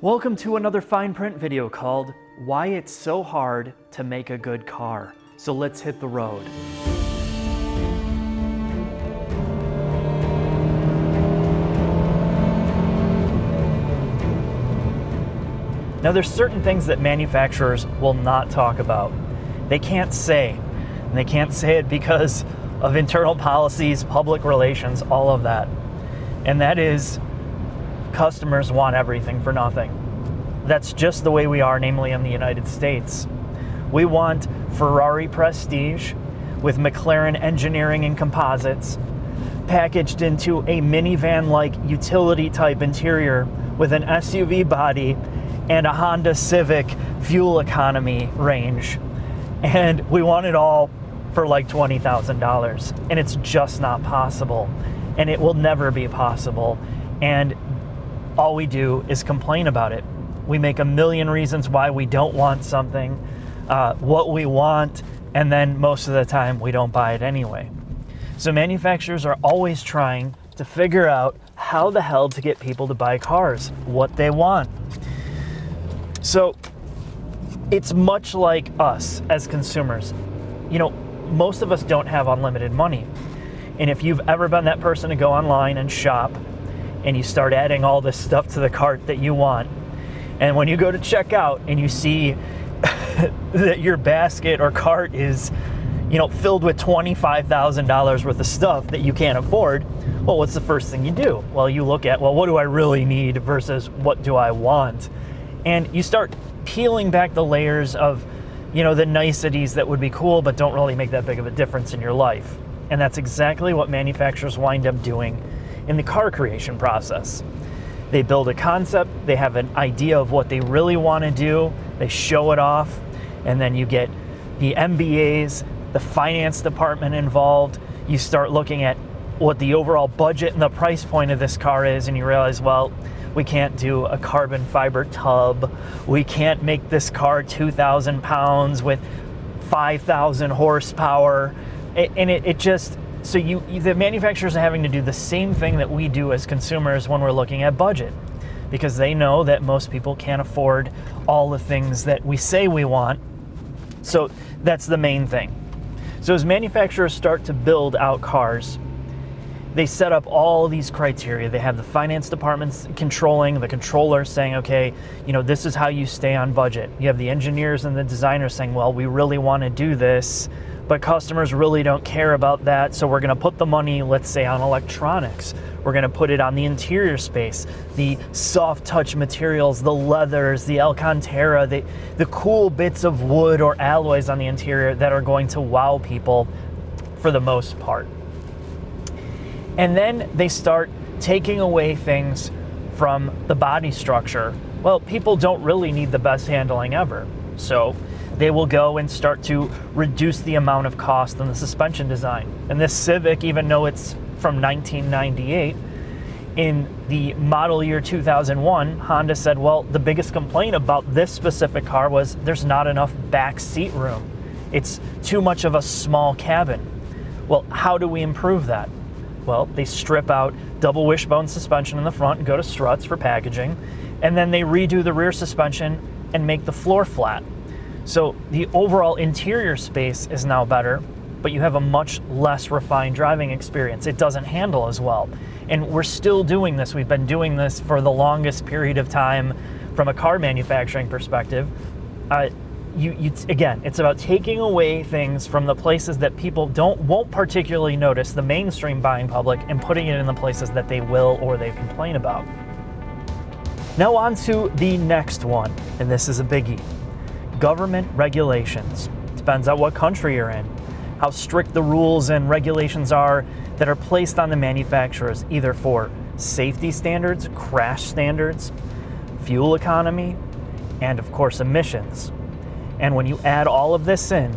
Welcome to another fine print video called Why It's So Hard to Make a Good Car. So let's hit the road. Now there's certain things that manufacturers will not talk about. They can't say, and they can't say it because of internal policies, public relations, all of that. And that is, customers want everything for nothing. That's just the way we are, namely in the United States. We want Ferrari prestige with McLaren engineering and composites, packaged into a minivan-like utility type interior with an SUV body and a Honda Civic fuel economy range. And we want it all for like $20,000. And it's just not possible. And it will never be possible. And all we do is complain about it. We make a million reasons why we don't want something, what we want, and then most of the time we don't buy it anyway. So manufacturers are always trying to figure out how the hell to get people to buy cars, what they want. So it's much like us as consumers. You know, most of us don't have unlimited money. And if you've ever been that person to go online and shop, and you start adding all this stuff to the cart that you want. And when you go to check out and you see that your basket or cart is, filled with $25,000 worth of stuff that you can't afford, well, what's the first thing you do? Well, you look at, what do I really need versus what do I want? And you start peeling back the layers of, the niceties that would be cool but don't really make that big of a difference in your life. And that's exactly what manufacturers wind up doing in the car creation process. They build a concept, they have an idea of what they really want to do, they show it off, and then you get the MBAs, the finance department involved. You start looking at what the overall budget and the price point of this car is, and you realize, well, we can't do a carbon fiber tub, we can't make this car 2,000 pounds with 5,000 horsepower, and it just, so the manufacturers are having to do the same thing that we do as consumers when we're looking at budget, because they know that most people can't afford all the things that we say we want. So that's the main thing. So as manufacturers start to build out cars, they set up all these criteria. They have the finance departments controlling, the controllers saying, okay, this is how you stay on budget. You have the engineers and the designers saying, well, we really want to do this, but customers really don't care about that, so we're going to put the money, let's say, on electronics. We're going to put it on the interior space, the soft touch materials, the leathers, the Alcantara, the cool bits of wood or alloys on the interior that are going to wow people for the most part. And then they start taking away things from the body structure. Well, people don't really need the best handling ever, so they will go and start to reduce the amount of cost in the suspension design. And this Civic, even though it's from 1998, in the model year 2001, Honda said, well, the biggest complaint about this specific car was there's not enough back seat room. It's too much of a small cabin. Well, how do we improve that? Well, they strip out double wishbone suspension in the front and go to struts for packaging, and then they redo the rear suspension and make the floor flat. So the overall interior space is now better, but you have a much less refined driving experience. It doesn't handle as well. And we're still doing this. We've been doing this for the longest period of time from a car manufacturing perspective. Again, it's about taking away things from the places that people won't particularly notice, the mainstream buying public, and putting it in the places that they will or they complain about. Now on to the next one, and this is a biggie. Government regulations. Depends on what country you're in, how strict the rules and regulations are that are placed on the manufacturers, either for safety standards, crash standards, fuel economy, and of course emissions. And when you add all of this in,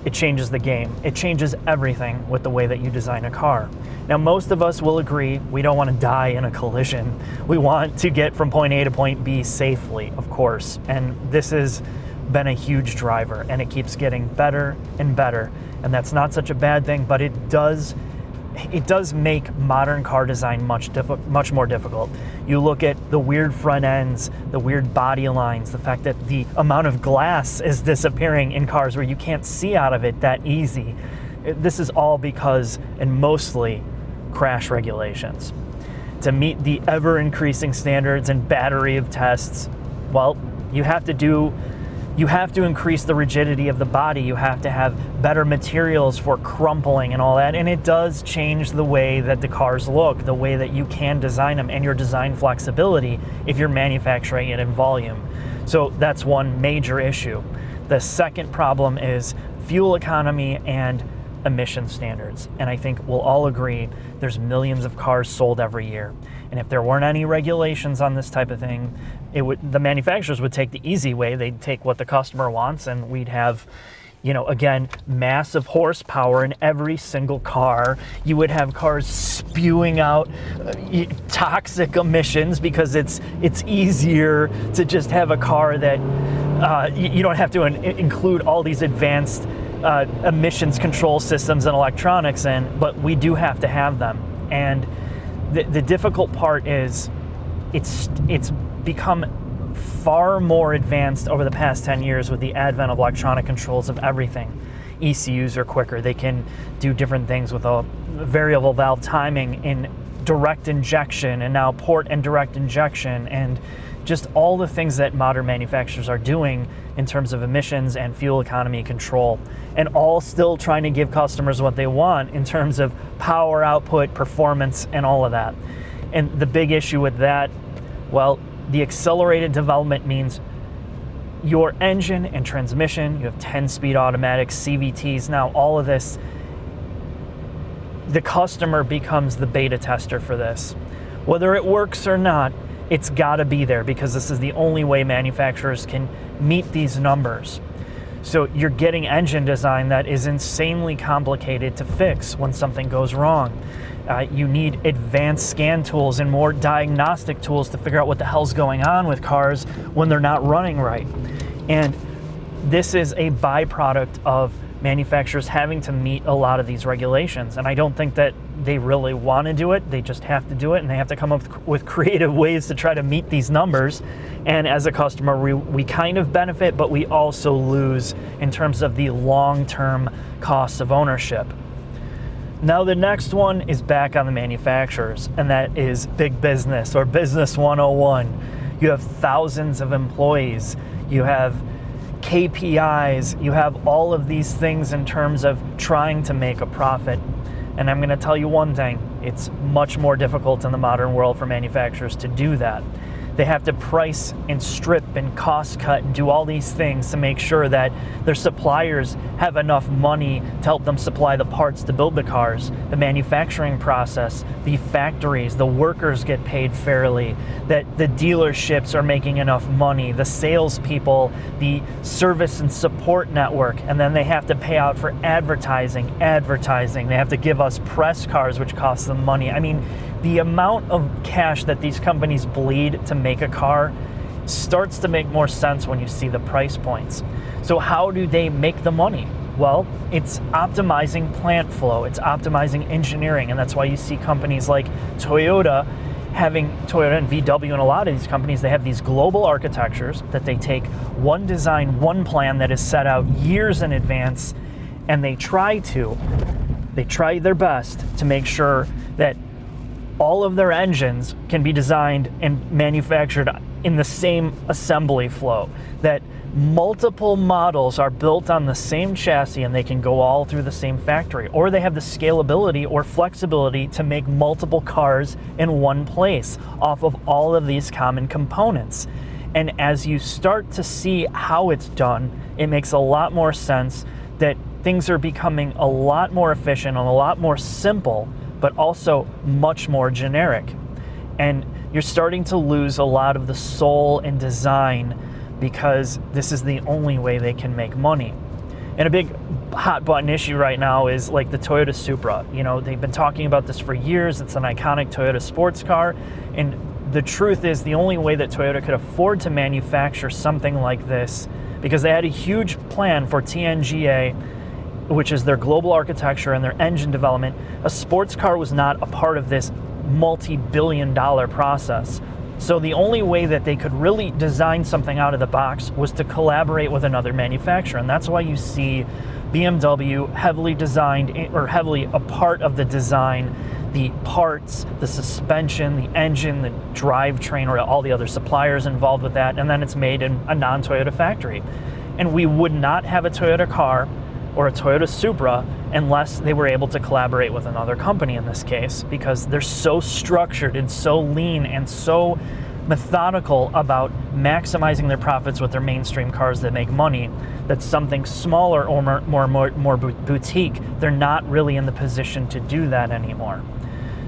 it changes the game. It changes everything with the way that you design a car. Now, most of us will agree we don't want to die in a collision. We want to get from point A to point B safely, of course. And this has been a huge driver, and it keeps getting better and better. And that's not such a bad thing, but it does it does make modern car design much more difficult. You look at the weird front ends, the weird body lines, the fact that the amount of glass is disappearing in cars where you can't see out of it that easy. This is all because, and mostly, crash regulations. To meet the ever-increasing standards and battery of tests, well, you have to increase the rigidity of the body. You have to have better materials for crumpling and all that. And it does change the way that the cars look, the way that you can design them, and your design flexibility if you're manufacturing it in volume. So that's one major issue. The second problem is fuel economy and emission standards. And I think we'll all agree there's millions of cars sold every year. And if there weren't any regulations on this type of thing, the manufacturers would take the easy way. They'd take what the customer wants, and we'd have, again, massive horsepower in every single car. You would have cars spewing out toxic emissions because it's easier to just have a car that you don't have to include all these advanced emissions control systems and electronics in, but we do have to have them. And the difficult part is it's become far more advanced over the past 10 years with the advent of electronic controls of everything. ECUs are quicker. They can do different things with a variable valve timing in direct injection, and now port and direct injection, and just all the things that modern manufacturers are doing in terms of emissions and fuel economy control, and all still trying to give customers what they want in terms of power output, performance, and all of that. And the big issue with that, well, the accelerated development means your engine and transmission, you have 10-speed automatics, CVTs, now all of this, the customer becomes the beta tester for this. Whether it works or not, it's got to be there because this is the only way manufacturers can meet these numbers. So you're getting engine design that is insanely complicated to fix when something goes wrong. You need advanced scan tools and more diagnostic tools to figure out what the hell's going on with cars when they're not running right. And this is a byproduct of manufacturers having to meet a lot of these regulations. And I don't think that they really want to do it. They just have to do it, and they have to come up with creative ways to try to meet these numbers. And as a customer, we kind of benefit, but we also lose in terms of the long-term costs of ownership. Now the next one is back on the manufacturers, and that is big business, or business 101. You have thousands of employees, you have KPIs, you have all of these things in terms of trying to make a profit. And I'm going to tell you one thing, it's much more difficult in the modern world for manufacturers to do that. They have to price and strip and cost cut and do all these things to make sure that their suppliers have enough money to help them supply the parts to build the cars, the manufacturing process, the factories, the workers get paid fairly, that the dealerships are making enough money, the salespeople, the service and support network, and then they have to pay out for advertising. They have to give us press cars, which costs them money. I mean, the amount of cash that these companies bleed to make a car starts to make more sense when you see the price points. So how do they make the money? Well, it's optimizing plant flow, it's optimizing engineering, and that's why you see companies like Toyota and VW and a lot of these companies, they have these global architectures that they take one design, one plan that is set out years in advance, and they try their best to make sure that all of their engines can be designed and manufactured in the same assembly flow, that multiple models are built on the same chassis and they can go all through the same factory, or they have the scalability or flexibility to make multiple cars in one place off of all of these common components. And as you start to see how it's done, it makes a lot more sense that things are becoming a lot more efficient and a lot more simple, but also much more generic. And you're starting to lose a lot of the soul and design because this is the only way they can make money. And a big hot button issue right now is like the Toyota Supra. You know, they've been talking about this for years. It's an iconic Toyota sports car. And the truth is the only way that Toyota could afford to manufacture something like this, because they had a huge plan for TNGA which is their global architecture and their engine development, a sports car was not a part of this multi-billion-dollar process. So the only way that they could really design something out of the box was to collaborate with another manufacturer. And that's why you see BMW heavily designed, or heavily a part of the design, the parts, the suspension, the engine, the drivetrain, or all the other suppliers involved with that, and then it's made in a non-Toyota factory. And we would not have a Toyota car or a Toyota Supra unless they were able to collaborate with another company in this case, because they're so structured and so lean and so methodical about maximizing their profits with their mainstream cars that make money, that something smaller or more boutique, they're not really in the position to do that anymore.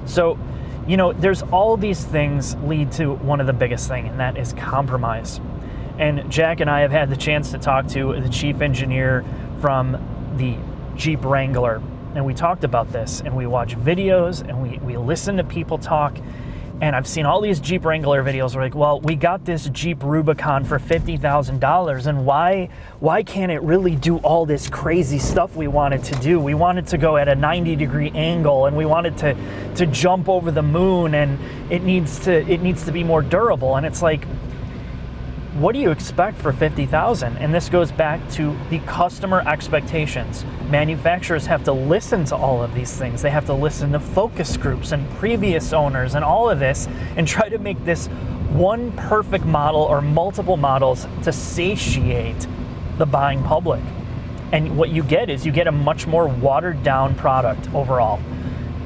So, you know, there's all these things lead to one of the biggest things, and that is compromise. And Jack and I have had the chance to talk to the chief engineer from the Jeep Wrangler, and we talked about this, and we watch videos, and we listen to people talk, and I've seen all these Jeep Wrangler videos where like, well, we got this Jeep Rubicon for $50,000, and why can't it really do all this crazy stuff we wanted to do? We wanted to go at a 90-degree angle, and we wanted to jump over the moon, and it needs to be more durable. And it's like, what do you expect for $50,000? And this goes back to the customer expectations. Manufacturers have to listen to all of these things. They have to listen to focus groups and previous owners and all of this, and try to make this one perfect model or multiple models to satiate the buying public. And what you get is you get a much more watered down product overall,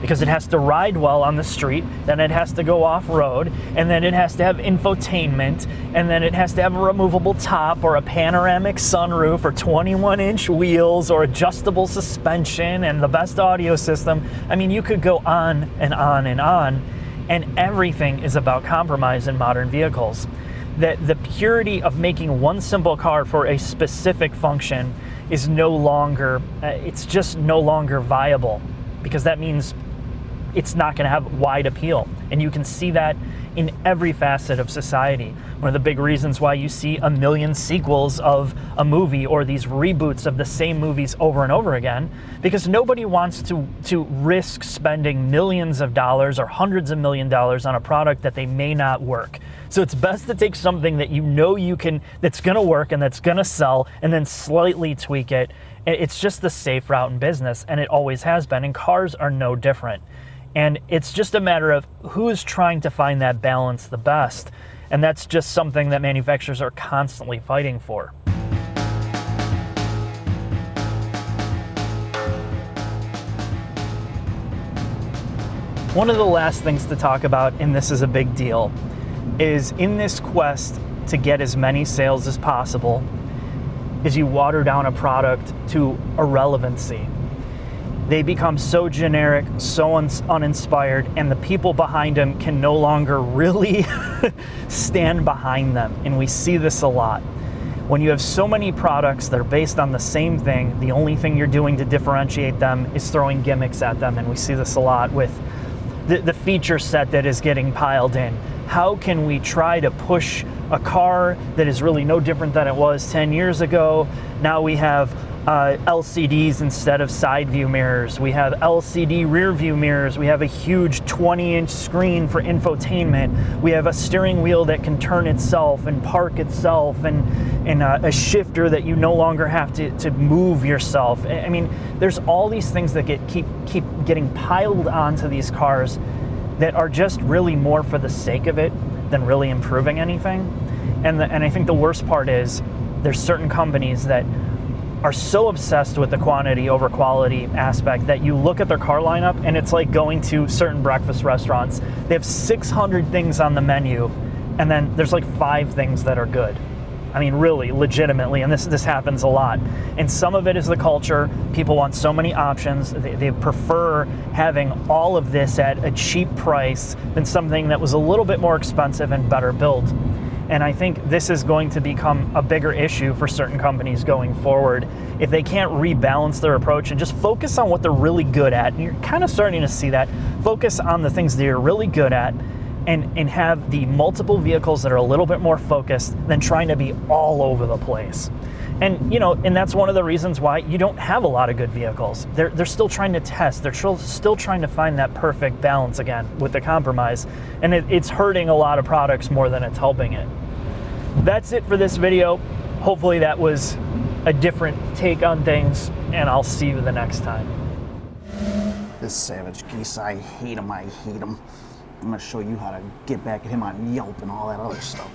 because it has to ride well on the street, then it has to go off-road, and then it has to have infotainment, and then it has to have a removable top or a panoramic sunroof or 21-inch wheels or adjustable suspension and the best audio system. I mean, you could go on and on and on, and everything is about compromise in modern vehicles. That the purity of making one simple car for a specific function is no longer, it's just no longer viable, because that means it's not going to have wide appeal. And you can see that in every facet of society. One of the big reasons why you see a million sequels of a movie or these reboots of the same movies over and over again, because nobody wants to risk spending millions of dollars or hundreds of $1 million on a product that they may not work. So it's best to take something that you know you can, that's going to work and that's going to sell, and then slightly tweak it. It's just the safe route in business, and it always has been, and cars are no different. And it's just a matter of who's trying to find that balance the best. And that's just something that manufacturers are constantly fighting for. One of the last things to talk about, and this is a big deal, is in this quest to get as many sales as possible, is you water down a product to irrelevancy. They become so generic, so uninspired, and the people behind them can no longer really stand behind them. And we see this a lot. When you have so many products that are based on the same thing, the only thing you're doing to differentiate them is throwing gimmicks at them. And we see this a lot with the feature set that is getting piled in. How can we try to push a car that is really no different than it was 10 years ago? Now we have LCDs instead of side view mirrors. We have LCD rear view mirrors. We have a huge 20-inch screen for infotainment. We have a steering wheel that can turn itself and park itself, and a shifter that you no longer have to move yourself. I mean, there's all these things that keep getting piled onto these cars that are just really more for the sake of it than really improving anything. And I think the worst part is there's certain companies that are so obsessed with the quantity over quality aspect that you look at their car lineup and it's like going to certain breakfast restaurants. They have 600 things on the menu, and then there's like 5 things that are good. I mean, really, legitimately, and this happens a lot. And some of it is the culture. People want so many options. They prefer having all of this at a cheap price than something that was a little bit more expensive and better built. And I think this is going to become a bigger issue for certain companies going forward if they can't rebalance their approach and just focus on what they're really good at. And you're kind of starting to see that. Focus on the things that you're really good at, and have the multiple vehicles that are a little bit more focused than trying to be all over the place. And, you know, and that's one of the reasons why you don't have a lot of good vehicles. They're still trying to test. They're still trying to find that perfect balance again with the compromise. And it's hurting a lot of products more than it's helping it. That's it for this video. Hopefully that was a different take on things, and I'll see you the next time. This savage geese, I hate him, I hate him. I'm gonna show you how to get back at him on Yelp and all that other stuff.